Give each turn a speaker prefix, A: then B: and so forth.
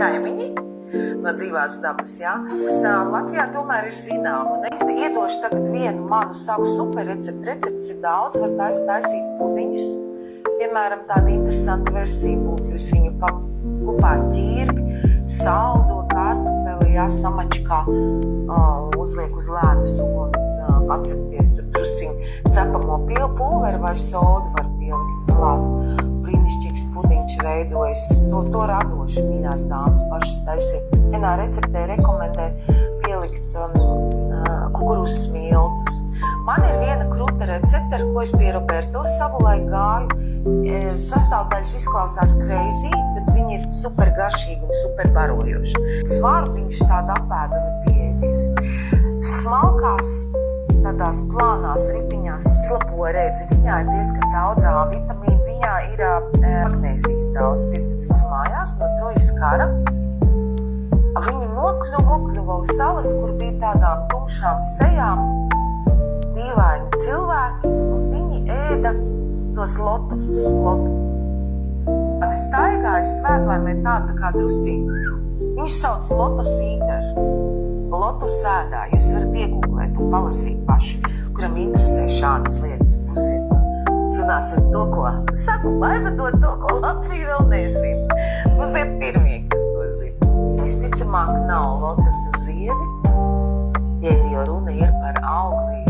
A: kaimiņi no dzīvās dabas, jā. Latvijā tomēr ir zināma, un es iedošu tagad vienu manu savu superrecepti. Recepts ir daudz, var taisīt pudiņus. Piemēram, tāda interesanta versija būtu, jūs viņu kopā ar ķirbi, saldo kartupeli, jā, samačkā, uzliek uz lēnas uguns, atcepties tur drusciņu cepamo pulveri vai sodu var pielikt klāt. Brīnišķīgs pudiņš veidojas, to radoši mīļās dāmas pašas taisiet. Vienā receptē rekomendē pielikt kukurūzas smiltus. Man ir viena kruta recepte, ar ko es pie Roberto savulaik gāju. Sastāvdaļas izklausās crazy, bet viņi ir super garšīgi un super barojoši. Svaru viņš tāda apēdami pieeties. Smalkās, tādās plānās ripiņās slapo redzi, viņā ir diezgan daudz vitamīnu, viņā ir magnēzijas daudz, 15 mājās no Trojas kara. Viņi nokļuva uz salas, kur bija tādām tumšām sejām, dīvaini cilvēki, un viņi ēda tos lotus. Tad es staigāju svētlaimē tāda kā drusciņa. Viņš sauc lotus eater, lotus ēdā. Jūs varat iegūglēt un palasīt paši, kuram interesē šādas lietas. Zināsiet to, ko saku, laivadot to, ko Latvija vēl nezina. Būsiet pirmie, kas to zina. Visticamāk nav lotusa ziedi, jo runa ir par augli